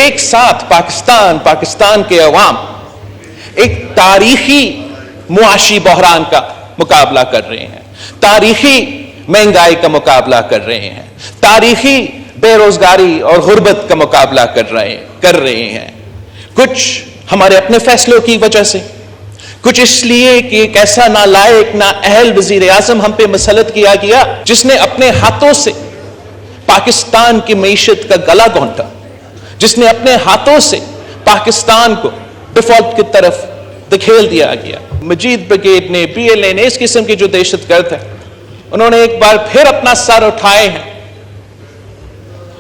ایک ساتھ پاکستان کے عوام ایک تاریخی معاشی بحران کا مقابلہ کر رہے ہیں، تاریخی مہنگائی کا مقابلہ کر رہے ہیں، تاریخی بے روزگاری اور غربت کا مقابلہ کر رہے ہیں۔ کچھ ہمارے اپنے فیصلوں کی وجہ سے، کچھ اس لیے کہ ایک ایسا نالائق نااہل وزیر اعظم ہم پہ مسلط کیا گیا جس نے اپنے ہاتھوں سے پاکستان کی معیشت کا گلا گھونٹا، جس نے اپنے ہاتھوں سے پاکستان کو ڈیفالٹ کی طرف دھکیل دیا گیا۔ مجید بریگیڈ نے، پی ایل اے نے، اس قسم کی جو دہشت گرد ہے، انہوں نے ایک بار پھر اپنا سر اٹھائے ہیں،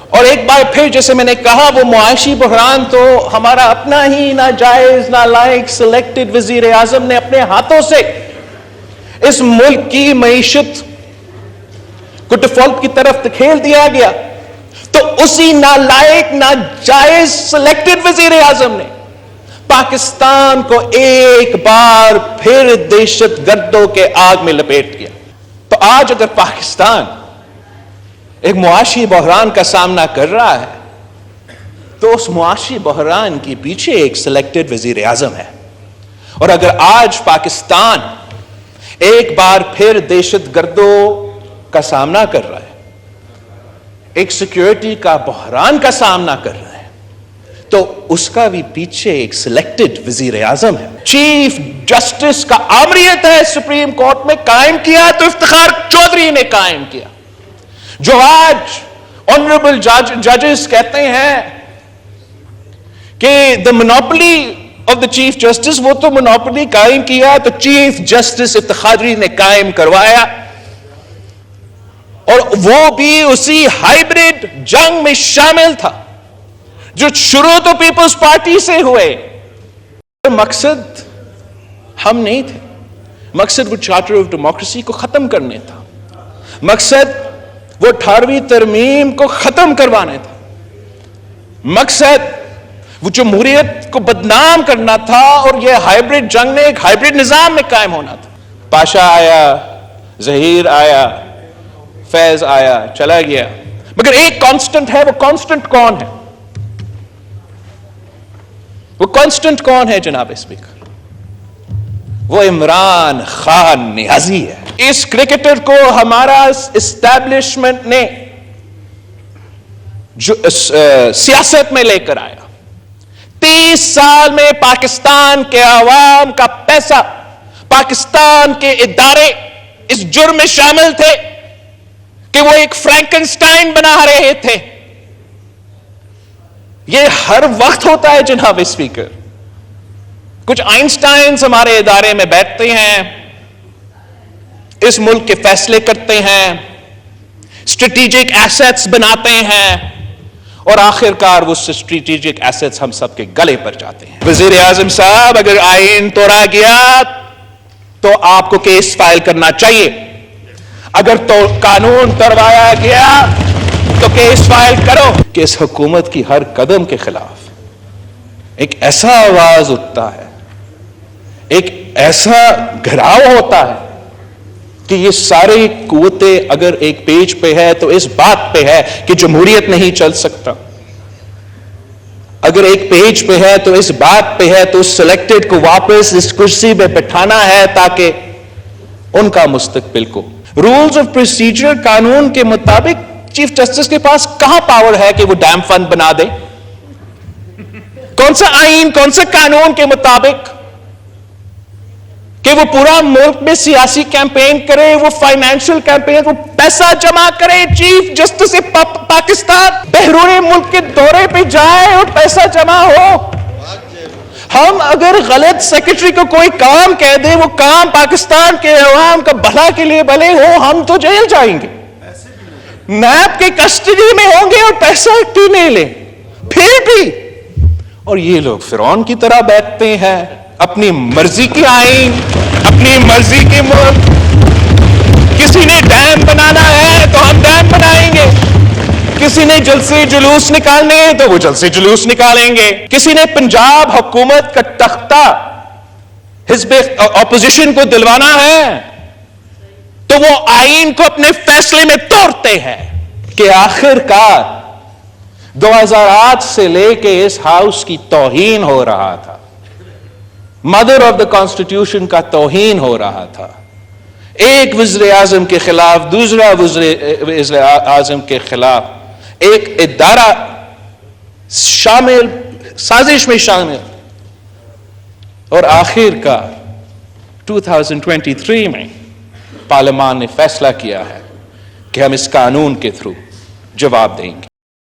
اور ایک بار پھر جیسے میں نے کہا وہ معاشی بحران تو ہمارا اپنا ہی ناجائز نالائق سلیکٹڈ وزیر اعظم نے اپنے ہاتھوں سے اس ملک کی معیشت کو ڈیفالٹ کی طرف دھکیل دیا گیا، تو اسی نالائق ناجائز سلیکٹڈ وزیر اعظم نے پاکستان کو ایک بار پھر دہشت گردوں کے آگ میں لپیٹ دیا۔ تو آج اگر پاکستان ایک معاشی بحران کا سامنا کر رہا ہے تو اس معاشی بحران کے پیچھے ایک سلیکٹڈ وزیر اعظم ہے، اور اگر آج پاکستان ایک بار پھر دہشت گردوں کا سامنا کر رہا ہے، ایک سیکیورٹی کا بحران کا سامنا کر رہا ہے، تو اس کا بھی پیچھے ایک سلیکٹڈ وزیر اعظم ہے۔ چیف جسٹس کا آمریت ہے سپریم کورٹ میں قائم کیا تو افتخار چودھری نے قائم کیا، جو آج آنریبل ججز کہتے ہیں کہ the monopoly of the chief justice, وہ تو مونوپلی قائم کیا تو چیف جسٹس افتخاری نے قائم کروایا، اور وہ بھی اسی ہائیبریڈ جنگ میں شامل تھا جو شروع تو پیپلز پارٹی سے ہوئے۔ مقصد ہم نہیں تھے، مقصد وہ چارٹر آف ڈیموکریسی کو ختم کرنے تھا، مقصد وہ 18ویں ترمیم کو ختم کروانے تھا، مقصد وہ جمہوریت کو بدنام کرنا تھا، اور یہ ہائیبریڈ جنگ میں ایک ہائیبریڈ نظام میں قائم ہونا تھا۔ پاشا آیا، ظہیر آیا، فیض آیا، چلا گیا، مگر ایک کانسٹنٹ ہے۔ وہ کانسٹنٹ کون ہے؟ وہ کانسٹنٹ کون ہے جناب اسپیکر؟ وہ عمران خان نیازی ہے۔ اس کرکٹر کو ہمارا اسٹیبلشمنٹ نے جو سیاست میں لے کر آیا، 30 سال میں پاکستان کے عوام کا پیسہ، پاکستان کے ادارے اس جرم میں شامل تھے کہ وہ ایک فرینکنسٹائن بنا رہے تھے۔ یہ ہر وقت ہوتا ہے جناب اسپیکر، کچھ آئنسٹائنز ہمارے ادارے میں بیٹھتے ہیں، اس ملک کے فیصلے کرتے ہیں، اسٹریٹجک ایسٹس بناتے ہیں، اور آخر کار وہ اسٹریٹجک ایسٹس ہم سب کے گلے پر جاتے ہیں۔ وزیر اعظم صاحب، اگر آئین توڑا گیا تو آپ کو کیس فائل کرنا چاہیے، اگر تو قانون توڑوایا گیا تو کیس فائل کرو۔ کہ اس حکومت کی ہر قدم کے خلاف ایک ایسا آواز اٹھتا ہے، ایک ایسا گھراؤ ہوتا ہے کہ یہ ساری قوتیں اگر ایک پیج پہ ہے تو اس بات پہ ہے کہ جمہوریت نہیں چل سکتا، اگر ایک پیج پہ ہے تو اس بات پہ ہے تو اس سلیکٹڈ کو واپس اس کرسی پہ بٹھانا ہے تاکہ ان کا مستقبل کو۔ رولز آف پروسیجر قانون کے مطابق چیف جسٹس کے پاس کہاں پاور ہے کہ وہ ڈیم فنڈ بنا دے؟ کون سا آئین، کون سا قانون کے مطابق کہ وہ پورا ملک میں سیاسی کیمپین کرے، وہ فائنینشیل کیمپین، وہ پیسہ جمع کرے؟ چیف جسٹس پاکستان بیرون ملک کے دورے پہ جائے اور پیسہ جمع ہو۔ ہم اگر غلط سیکرٹری کو کوئی کام کہہ دیں، وہ کام پاکستان کے عوام کا بھلا کے لیے بھلے ہو، ہم تو جیل جائیں گے، نیب کے کسٹڈی میں ہوں گے، اور پیسہ کیوں نہیں لیں پھر بھی۔ اور یہ لوگ فرعون کی طرح بیٹھتے ہیں، اپنی مرضی کی آئین، اپنی مرضی کے ملک۔ کسی نے ڈیم بنانا ہے تو ہم ڈیم بنائیں گے، کسی نے جلسے جلوس نکالنے ہیں تو وہ جلسے جلوس نکالیں گے، کسی نے پنجاب حکومت کا تختہ حزب اپوزیشن کو دلوانا ہے تو وہ آئین کو اپنے فیصلے میں توڑتے ہیں۔ کہ آخر کار 2008 سے لے کے اس ہاؤس کی توہین ہو رہا تھا، مدر آف دا کانسٹیٹیوشن کا توہین ہو رہا تھا، ایک وزیر اعظم کے خلاف دوسرا وزیر اعظم کے خلاف ایک ادارہ شامل، سازش میں شامل، اور آخر کا 2023 میں پارلیمان نے فیصلہ کیا ہے کہ ہم اس قانون کے تھرو جواب دیں گے۔